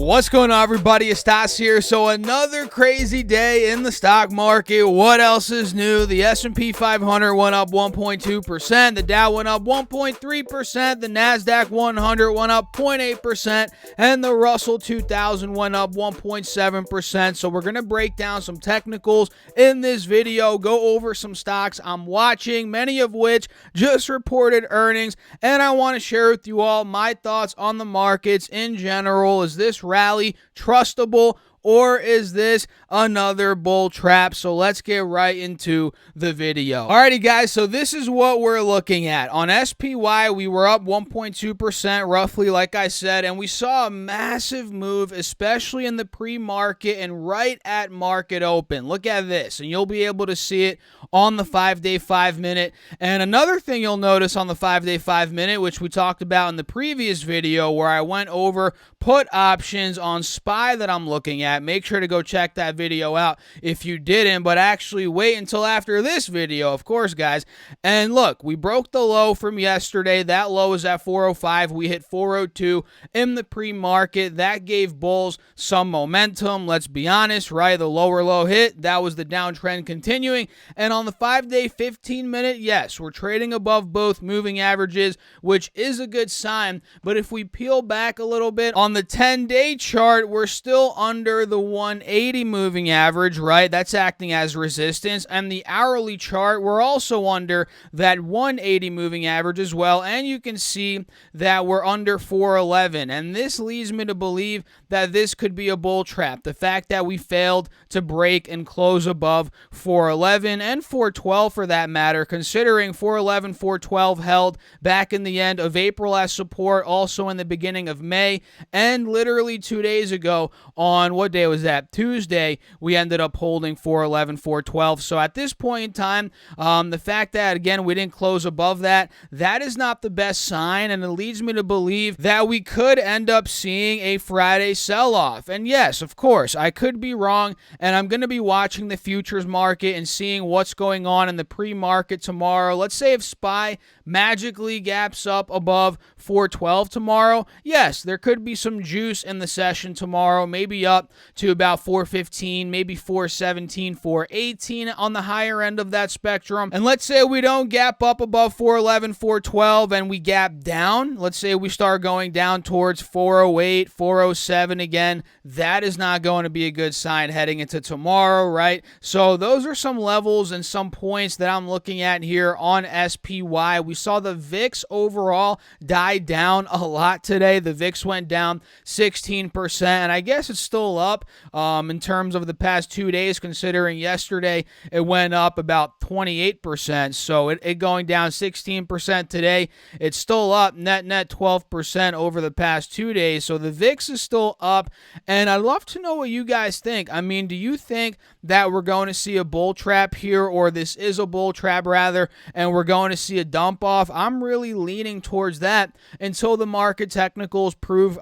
What's going on, everybody? It's Stas here. So another crazy day in the stock market. What else is new? The S&P 500 went up 1.2%. The Dow went up 1.3%. The Nasdaq 100 went up 0.8%. And the Russell 2000 went up 1.7%. So we're going to break down some technicals in this video, go over some stocks I'm watching, many of which just reported earnings. And I want to share with you all my thoughts on the markets in general. Is this rally trustable, or is this another bull trap? So let's get right into the video. Alrighty guys, so this is what we're looking at. On SPY, we were up 1.2% roughly, like I said, and we saw a massive move, especially in the pre-market and right at market open. Look at this, and you'll be able to see it on the 5-day 5-minute. And another thing you'll notice on the 5-day 5-minute, which we talked about in the previous video where I went over put options on SPY that I'm looking at. Make sure to go check that video out if you didn't, but actually wait until after this video, of course, guys. And look, we broke the low from yesterday. That low was at 405. We hit 402 in the pre-market. That gave bulls some momentum. Let's be honest, right? The lower low hit, that was the downtrend continuing. And on the 5-day 15-minute, yes, we're trading above both moving averages, which is a good sign. But if we peel back a little bit, on the 10-day chart, we're still under the 180 moving average, right? That's acting as resistance. And the hourly chart, we're also under that 180 moving average as well. And you can see that we're under 411. And this leads me to believe that this could be a bull trap. The fact that we failed to break and close above 411 and 412 for that matter, considering 411, 412 held back in the end of April as support, also in the beginning of May. And literally 2 days ago on, what day was that? Tuesday, we ended up holding 411, 412. So at this point in time, the fact that, again, we didn't close above that, that is not the best sign. And it leads me to believe that we could end up seeing a Friday sell-off. And yes, of course, I could be wrong. And I'm going to be watching the futures market and seeing what's going on in the pre-market tomorrow. Let's say if SPY magically gaps up above 412 tomorrow, yes, there could be some juice in the session tomorrow, maybe up to about 415, maybe 417, 418 on the higher end of that spectrum. And let's say we don't gap up above 411, 412 and we gap down. Let's say we start going down towards 408, 407 again. That is not going to be a good sign heading into tomorrow, right? So those are some levels and some points that I'm looking at here on SPY. We saw the VIX overall die down a lot today. The VIX went down 16%, and I guess it's still up in terms of the past 2 days, considering yesterday it went up about 28%. So it going down 16% today. It's still up net 12% over the past 2 days. So the VIX is still up, and I'd love to know what you guys think. I mean, do you think that we're going to see a bull trap here, or this is a bull trap rather, and we're going to see a dump off? I'm really leaning towards that until the market technicals prove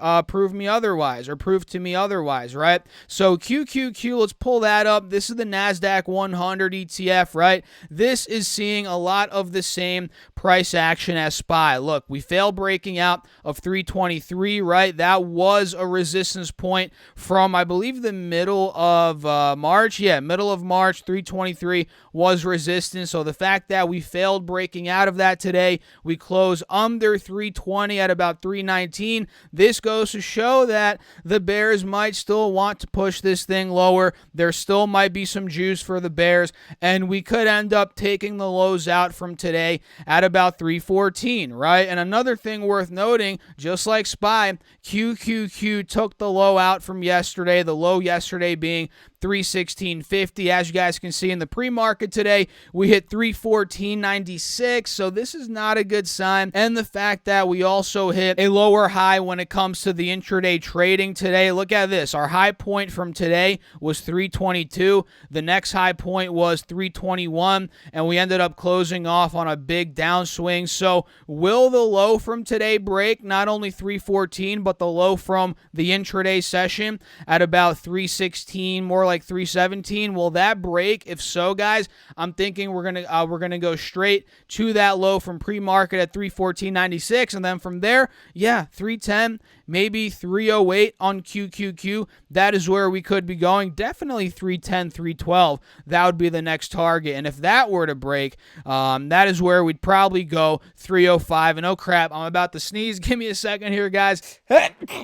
me otherwise, or prove to me otherwise, right? So QQQ, let's pull that up. This is the Nasdaq 100 ETF, right? This is seeing a lot of the same price action as SPY. Look, we failed breaking out of 323, right? That was a resistance point from, I believe, the middle of March. Yeah, middle of March, 323 was resistance. So the fact that we failed breaking out of that today, we closed under 320 at about 319. This goes to show that the bears might still want to push this thing lower. There still might be some juice for the bears, and we could end up taking the lows out from today at about 314, right? And another thing worth noting, just like SPY, QQQ took the low out from yesterday, the low yesterday being 316.50. As you guys can see in the pre-market today, we hit 314.96. So this is not a good sign. And the fact that we also hit a lower high when it comes to the intraday trading today. Look at this. Our high point from today was 322. The next high point was 321. And we ended up closing off on a big downswing. So will the low from today break not only 314, but the low from the intraday session at about 316, more like 317? Will that break? If so, guys, I'm thinking we're gonna go straight to that low from pre-market at 314.96, and then from there, yeah, 310, maybe 308 on QQQ. That is where we could be going. Definitely 310, 312. That would be the next target. And if that were to break, that is where we'd probably go 305. And oh crap, I'm about to sneeze. Give me a second here, guys.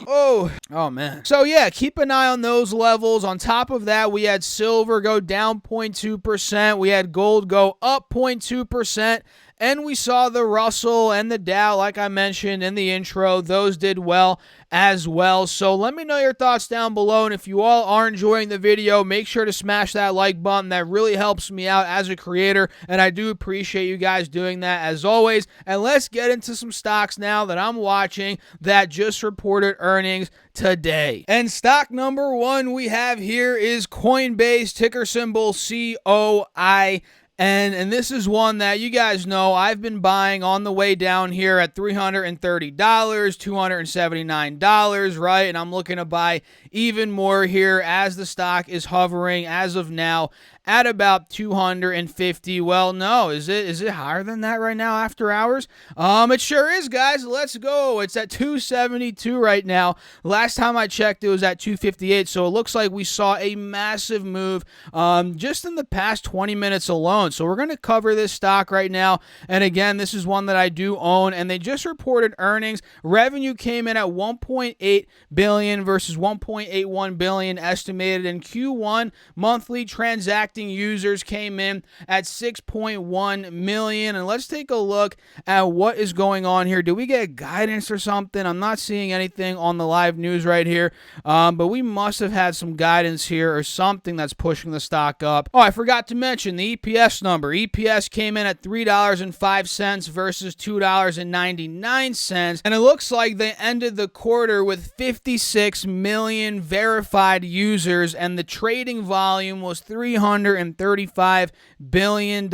Oh man. So yeah, keep an eye on those levels. On top of that, we had silver go down 0.2%. We had gold go up 0.2%. And we saw the Russell and the Dow, like I mentioned in the intro. Those did well as well. So let me know your thoughts down below. And if you all are enjoying the video, make sure to smash that like button. That really helps me out as a creator. And I do appreciate you guys doing that as always. And let's get into some stocks now that I'm watching that just reported earnings today. And stock number one we have here is Coinbase, ticker symbol COI. And this is one that you guys know I've been buying on the way down here at $330, $279, right? And I'm looking to buy even more here as the stock is hovering as of now at about 250. Well, no, is it higher than that right now after hours? It sure is, guys. Let's go. It's at 272 right now. Last time I checked, it was at 258. So it looks like we saw a massive move just in the past 20 minutes alone. So we're going to cover this stock right now. And again, this is one that I do own, and they just reported earnings. Revenue came in at $1.8 billion versus $1.81 billion estimated in Q1. Monthly transacting users came in at 6.1 million. And let's take a look at what is going on here. Do we get guidance or something? I'm not seeing anything on the live news right here, but we must have had some guidance here or something that's pushing the stock up. Oh, I forgot to mention the EPS number. EPS came in at $3.05 versus $2.99, and it looks like they ended the quarter with 56 million verified users, and the trading volume was $335 billion,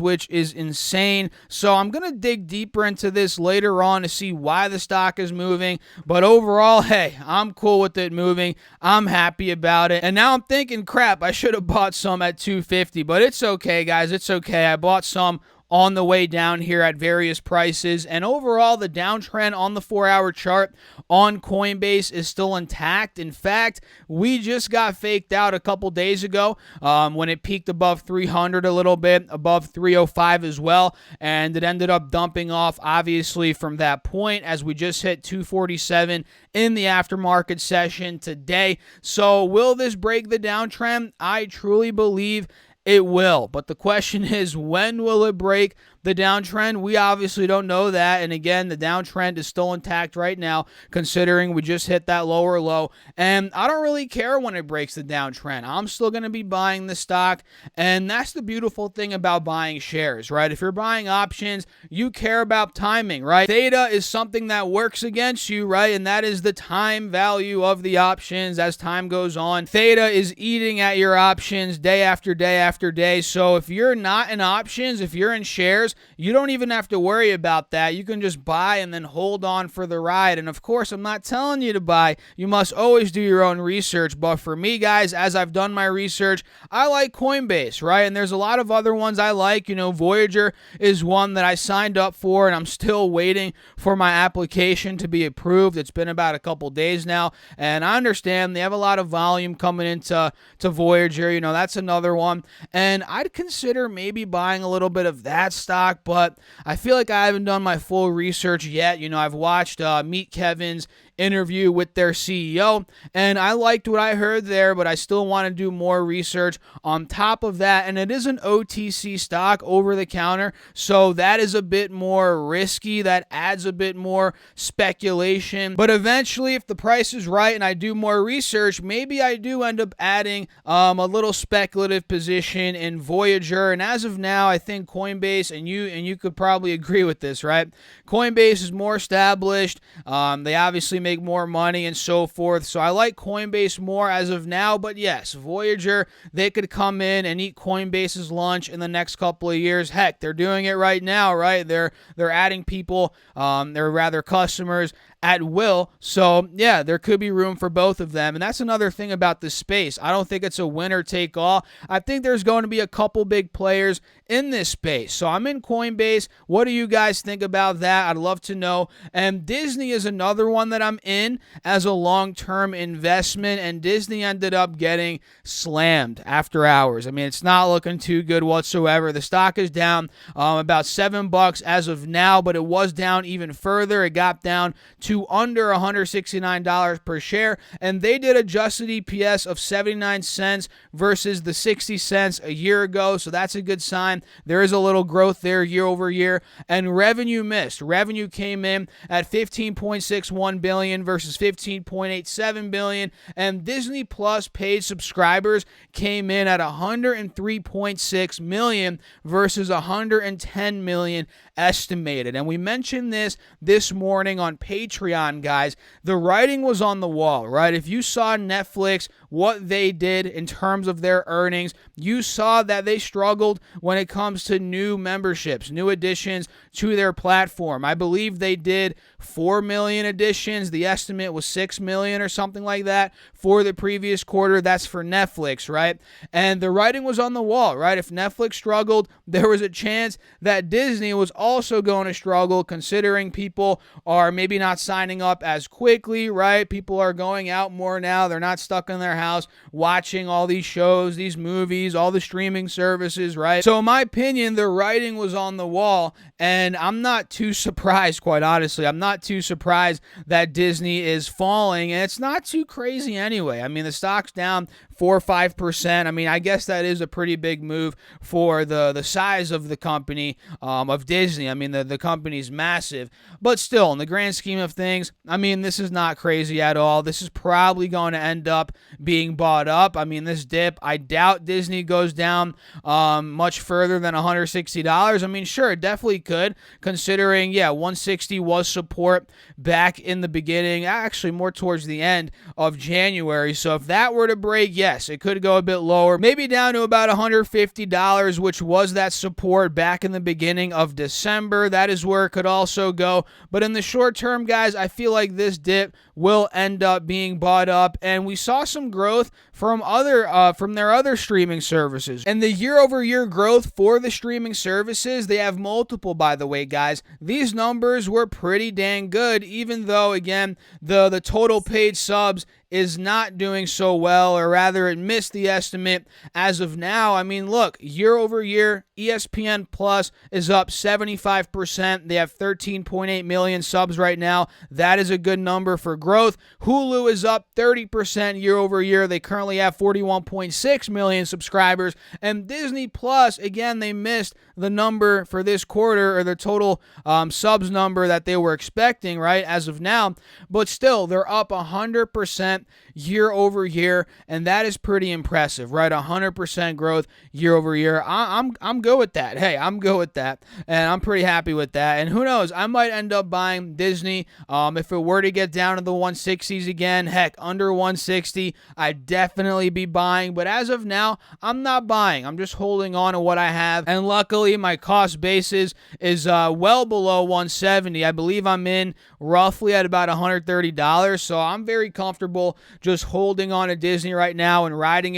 which is insane. So I'm going to dig deeper into this later on to see why the stock is moving. But overall, hey, I'm cool with it moving. I'm happy about it. And now I'm thinking, crap, I should have bought some at 250, but it's okay, guys. It's okay. I bought some on the way down here at various prices. And overall, the downtrend on the 4-hour chart on Coinbase is still intact. In fact, we just got faked out a couple days ago when it peaked above 300 a little bit, above 305 as well. And it ended up dumping off, obviously, from that point as we just hit 247 in the aftermarket session today. So will this break the downtrend? I truly believe it will, but the question is, when will it break the downtrend? We obviously don't know that, and again, the downtrend is still intact right now, considering we just hit that lower low, and I don't really care when it breaks the downtrend. I'm still going to be buying the stock, and that's the beautiful thing about buying shares, right? If you're buying options, you care about timing, right? Theta is something that works against you, right? And that is the time value of the options as time goes on. Theta is eating at your options day after day after day. So if you're not in options, if you're in shares, you don't even have to worry about that. You can just buy and then hold on for the ride. And of course, I'm not telling you to buy. You must always do your own research. But for me, guys, as I've done my research, I like Coinbase, right? And there's a lot of other ones I like. You know, Voyager is one that I signed up for, and I'm still waiting for my application to be approved. It's been about a couple days now, and I understand they have a lot of volume coming into Voyager. You know, that's another one. And I'd consider maybe buying a little bit of that stock, but I feel like I haven't done my full research yet. You know, I've watched Meet Kevin's interview with their CEO, and I liked what I heard there, but I still want to do more research on top of that. And it is an OTC stock, over the counter, so that is a bit more risky. That adds a bit more speculation, but eventually, if the price is right and I do more research, maybe I do end up adding a little speculative position in Voyager. And as of now, I think Coinbase, and you could probably agree with this, right? Coinbase is more established. They obviously make more money and so forth. So I like Coinbase more as of now. But yes, Voyager, they could come in and eat Coinbase's lunch in the next couple of years. Heck, they're doing it right now, right? They're adding people, they're rather customers at will. So yeah, there could be room for both of them. And that's another thing about this space. I don't think it's a winner take all. I think there's going to be a couple big players in this space. So I'm in Coinbase. What do you guys think about that? I'd love to know. And Disney is another one that I'm in as a long-term investment, and Disney ended up getting slammed after hours. I mean, it's not looking too good whatsoever. The stock is down about $7 as of now, but it was down even further. It got down to under $169 per share, and they did adjusted EPS of 79 cents versus the 60 cents a year ago, so that's a good sign. There is a little growth there year over year, and revenue missed. Revenue came in at $15.61 billion versus $15.87 billion, and Disney Plus paid subscribers came in at 103.6 million versus 110 million estimated. And we mentioned this morning on Patreon, guys. The writing was on the wall, right? If you saw Netflix, what they did in terms of their earnings, you saw that they struggled when it comes to new memberships, new additions to their platform. I believe they did 4 million additions. The estimate was 6 million or something like that for the previous quarter. That's for Netflix, right? And the writing was on the wall, right? If Netflix struggled, there was a chance that Disney was also going to struggle, considering people are maybe not signing up as quickly, right? People are going out more now. They're not stuck in their house watching all these shows, these movies, all the streaming services, right? So in my opinion, the writing was on the wall, and I'm not too surprised, quite honestly. I'm not too surprised that Disney is falling, and it's not too crazy anyway. I mean, the stock's down 4 or 5%. I mean, I guess that is a pretty big move for the size of the company, of Disney. I mean, the company's massive, but still, in the grand scheme of things, I mean, this is not crazy at all. This is probably going to end up being bought up. I mean, this dip, I doubt Disney goes down much further than $160. I mean, sure, it definitely could, considering, yeah, 160 was support back in the beginning, actually more towards the end of January. So if that were to break, yes, it could go a bit lower, maybe down to about $150, which was that support back in the beginning of December. That is where it could also go. But in the short term, guys, I feel like this dip will end up being bought up, and we saw some growth from their other streaming services. And the year-over-year growth for the streaming services, they have multiple, by the way, guys. These numbers were pretty dang good, even though, again, the total paid subs is not doing so well, or rather it missed the estimate as of now. I mean, look, year over year, ESPN Plus is up 75%. They have 13.8 million subs right now. That is a good number for growth. Hulu is up 30% year over year. They currently have 41.6 million subscribers. And Disney Plus, again, they missed the number for this quarter, or the total subs number that they were expecting, right, as of now. But still, they're up 100% year over year, and that is pretty impressive, right? 100% growth year over year. I'm good with that. Hey, I'm good with that, and I'm pretty happy with that. And who knows, I might end up buying Disney if it were to get down to the 160s again. Heck, under 160, I'd definitely be buying. But as of now, I'm not buying. I'm just holding on to what I have, and luckily, my cost basis is well below 170. I believe I'm in roughly at about $130, so I'm very comfortable just holding on to Disney right now and riding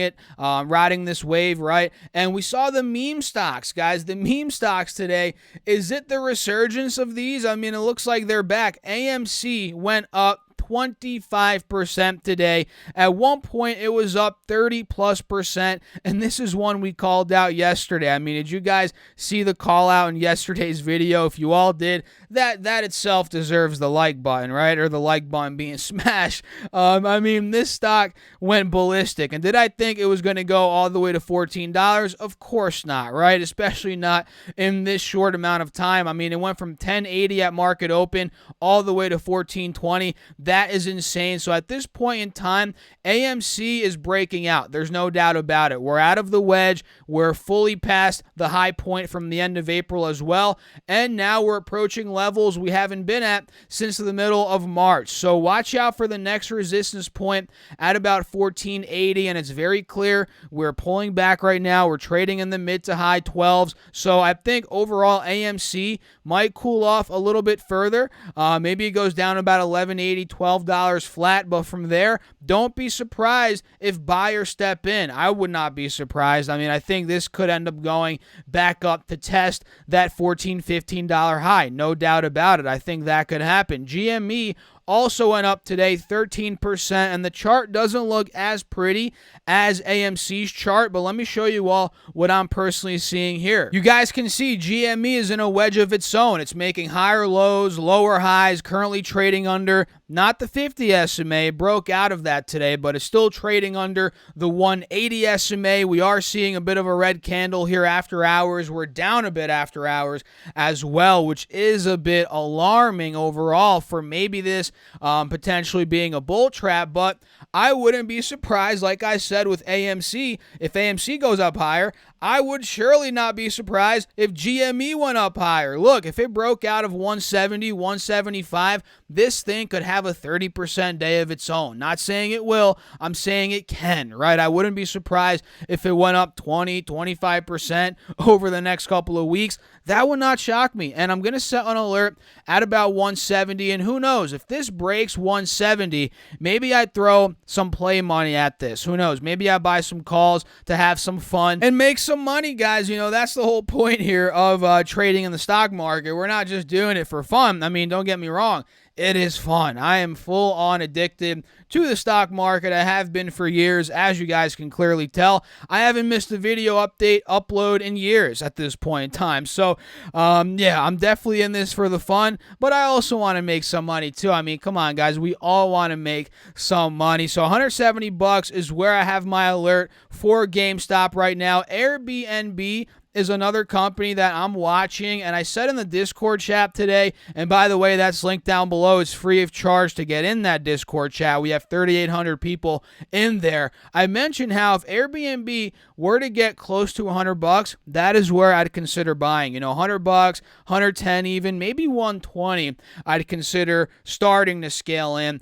this wave, right? And we saw the meme stocks, guys. The meme stocks today, is it the resurgence of these? I mean, it looks like they're back. AMC went up 25% today. At one point, it was up 30+%, and this is one we called out yesterday. I mean, did you guys see the call out in yesterday's video? If you all did, that itself deserves the like button, right? Or the like button being smashed. I mean, this stock went ballistic, and did I think it was going to go all the way to $14? Of course not, right? Especially not in this short amount of time. I mean, it went from $10.80 at market open all the way to $14.20. That that is insane. So at this point in time, AMC is breaking out. There's no doubt about it. We're out of the wedge. We're fully past the high point from the end of April as well. And now we're approaching levels we haven't been at since the middle of March. So watch out for the next resistance point at about 1480. And it's very clear we're pulling back right now. We're trading in the mid to high 12s. So I think overall AMC might cool off a little bit further. Maybe it goes down about $11.80, $12 flat. But from there, don't be surprised if buyers step in. I would not be surprised. I mean, I think this could end up going back up to test that $14, $15 high. No doubt about it. I think that could happen. GME also went up today 13%, and the chart doesn't look as pretty as AMC's chart, but let me show you all what I'm personally seeing here. You guys can see GME is in a wedge of its own. It's making higher lows, lower highs, currently trading under not the 50 SMA. It broke out of that today, but it's still trading under the 180 SMA. We are seeing a bit of a red candle here after hours. We're down a bit after hours as well, which is a bit alarming overall for maybe this potentially being a bull trap, but I wouldn't be surprised, like I said, with AMC. If AMC goes up higher, I would surely not be surprised if GME went up higher. Look, if it broke out of 170, 175, this thing could have a 30% day of its own. Not saying it will, I'm saying it can, right? I wouldn't be surprised if it went up 20, 25% over the next couple of weeks. That would not shock me, and I'm going to set an alert at about 170, and who knows, if this breaks 170, maybe I throw some play money at this. Who knows? Maybe I buy some calls to have some fun and make some money, guys. You know, that's the whole point here of trading in the stock market. We're not just doing it for fun. I mean, don't get me wrong. It is fun. I am full on addicted to the stock market. I have been for years, as you guys can clearly tell. I haven't missed a video upload in years at this point in time. So, yeah, I'm definitely in this for the fun, but I also want to make some money too. I mean, come on, guys. We all want to make some money. So $170 is where I have my alert for GameStop right now. Airbnb is another company that I'm watching, and I said in the Discord chat today, and by the way, that's linked down below. It's free of charge to get in that Discord chat. We have 3,800 people in there. I mentioned how if Airbnb were to get close to $100, that is where I'd consider buying. You know, $100, 110 even, maybe 120, I'd consider starting to scale in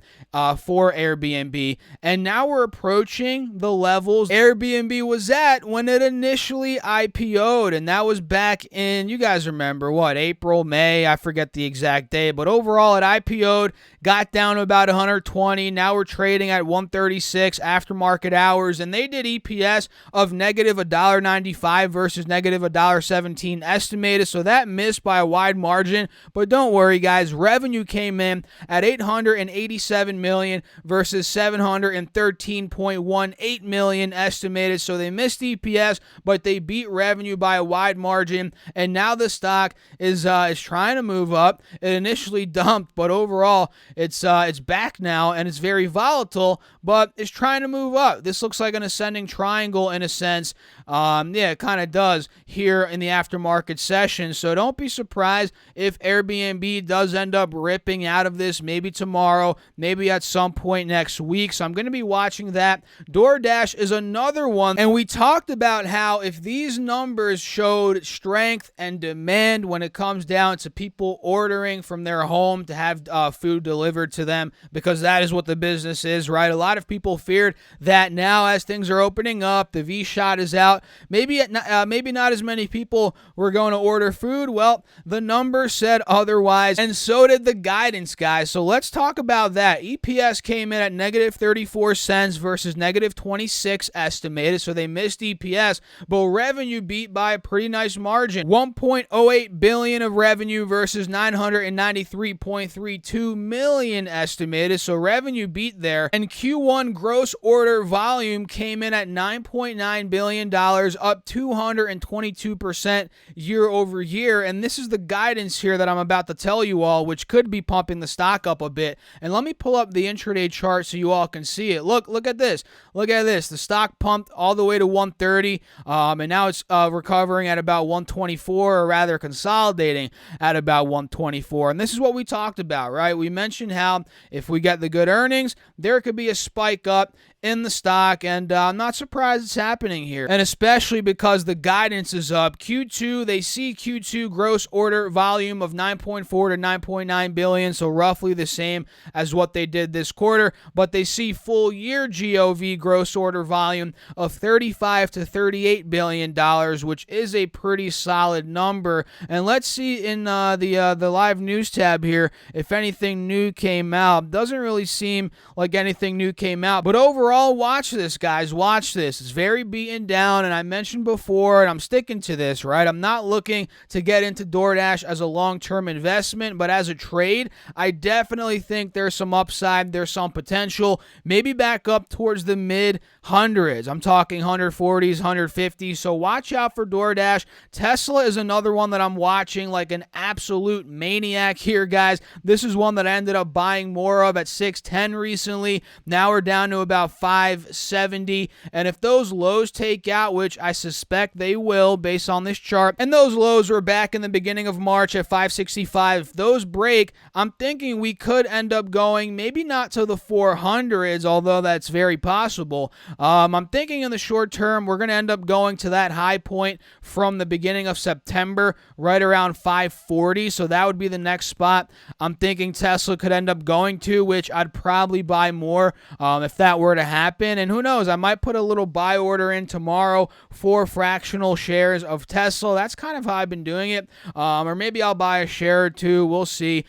for Airbnb. And now we're approaching the levels Airbnb was at when it initially IPO'd. And that was back in, you guys remember, what, April, May, I forget the exact day, but overall it IPO'd, got down to about 120. Now we're trading at 136 after market hours, and they did EPS of negative $1.95 versus negative $1.17 estimated, so that missed by a wide margin. But don't worry, guys, revenue came in at $887 million versus $713.18 million estimated, so they missed EPS, but they beat revenue by a wide margin, and now the stock is trying to move up. It initially dumped, but overall it's back now, and it's very volatile, but it's trying to move up. This looks like an ascending triangle in a sense. Yeah, it kind of does here in the aftermarket session, so don't be surprised if Airbnb does end up ripping out of this maybe tomorrow, maybe at some point next week, so I'm going to be watching that. Doordash is another one, and we talked about how if these numbers showed strength and demand when it comes down to people ordering from their home to have food delivered to them, because that is what the business is, right? A lot of people feared that now as things are opening up, the V-shot is out, maybe not as many people were going to order food. Well, the numbers said otherwise, and so did the guidance, guys. So let's talk about that. EPS came in at negative 34 cents versus negative 26 estimated, so they missed EPS, but revenue beat by a pretty nice margin. $1.08 billion of revenue versus $993.32 million estimated, so revenue beat there. And Q1 Q1 gross order volume came in at $9.9 billion, up 222% year over year. And this is the guidance here that I'm about to tell you all, which could be pumping the stock up a bit. And let me pull up the intraday chart so you all can see it. Look at this. Look at this. The stock pumped all the way to 130, and now it's recovering at about 124, or rather consolidating at about 124. And this is what we talked about, right? We mentioned how if we get the good earnings, there could be a spike up in the stock, and I'm not surprised it's happening here, and especially because the guidance is up. Q2, they see Q2 gross order volume of 9.4 to 9.9 billion, so roughly the same as what they did this quarter, but they see full year GOV gross order volume of 35 to 38 billion dollars, which is a pretty solid number. And let's see in the live news tab here if anything new came out. Doesn't really seem like anything new came out, but overall, watch this, guys. Watch this. It's very beaten down, and I mentioned before, and I'm sticking to this, right? I'm not looking to get into Doordash as a long-term investment, but as a trade, I definitely think there's some upside. There's some potential, maybe back up towards the mid-hundreds. I'm talking 140s, 150s, so watch out for Doordash. Tesla is another one that I'm watching like an absolute maniac here, guys. This is one that I ended up buying more of at 610 recently. Now we're down to about 570, and if those lows take out, which I suspect they will based on this chart, and those lows were back in the beginning of March at 565, if those break, I'm thinking we could end up going maybe not to the 400s, although that's very possible. I'm thinking in the short term we're going to end up going to that high point from the beginning of September, right around 540, so that would be the next spot I'm thinking Tesla could end up going to, which I'd probably buy more if that were to happen. And who knows, I might put a little buy order in tomorrow for fractional shares of Tesla. That's kind of how I've been doing it, or maybe I'll buy a share or two. We'll see,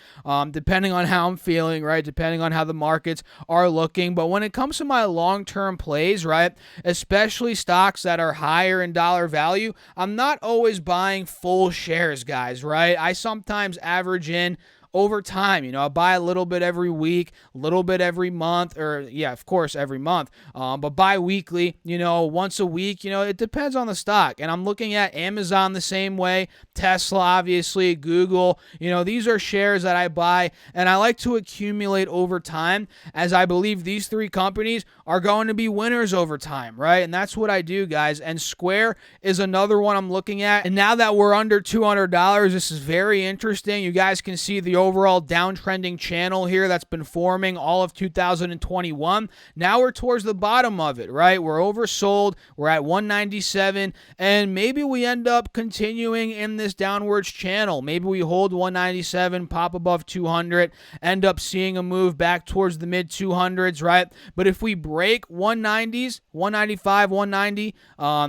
depending on how I'm feeling, right? Depending on how the markets are looking. But when it comes to my long-term plays, right, especially stocks that are higher in dollar value, I'm not always buying full shares, guys, right? I sometimes average in over time. I buy a little bit every week, a little bit every month, or yeah, of course, every month, but bi-weekly, once a week, it depends on the stock. And I'm looking at Amazon the same way, Tesla, obviously, Google, these are shares that I buy, and I like to accumulate over time, as I believe these three companies are going to be winners over time, right? And that's what I do, guys. And Square is another one I'm looking at, and now that we're under $200, this is very interesting. You guys can see the overall downtrending channel here that's been forming all of 2021. Now we're towards the bottom of it, right? We're oversold. We're at 197, and maybe we end up continuing in this downwards channel. Maybe we hold 197, pop above 200, end up seeing a move back towards the mid 200s, right? But if we break 190s, 195, 190,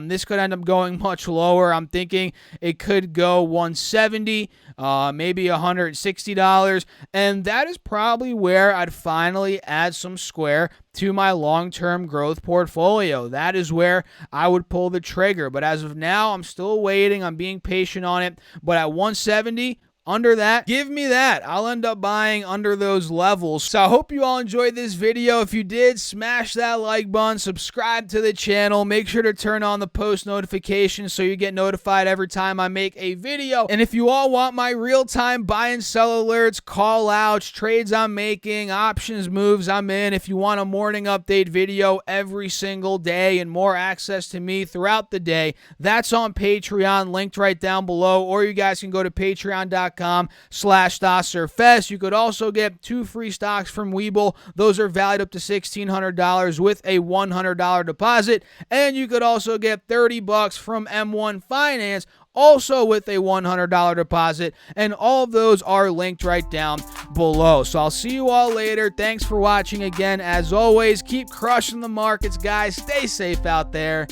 this could end up going much lower. I'm thinking it could go 170, maybe $160, and that is probably where I'd finally add some Square to my long-term growth portfolio. That is where I would pull the trigger. But as of now, I'm still waiting. I'm being patient on it. But at 170, under that, give me that. I'll end up buying under those levels. So I hope you all enjoyed this video. If you did, smash that like button, subscribe to the channel, make sure to turn on the post notifications so you get notified every time I make a video. And if you all want my real-time buy and sell alerts, call outs, trades I'm making, options moves I'm in, if you want a morning update video every single day and more access to me throughout the day, that's on Patreon, linked right down below, or you guys can go to patreon.com/StockSurfest. You could also get 2 free stocks from WeBull. Those are valued up to $1,600 with a $100 deposit. And you could also get $30 from M1 Finance, also with a $100 deposit. And all of those are linked right down below. So I'll see you all later. Thanks for watching again. As always, keep crushing the markets, guys. Stay safe out there.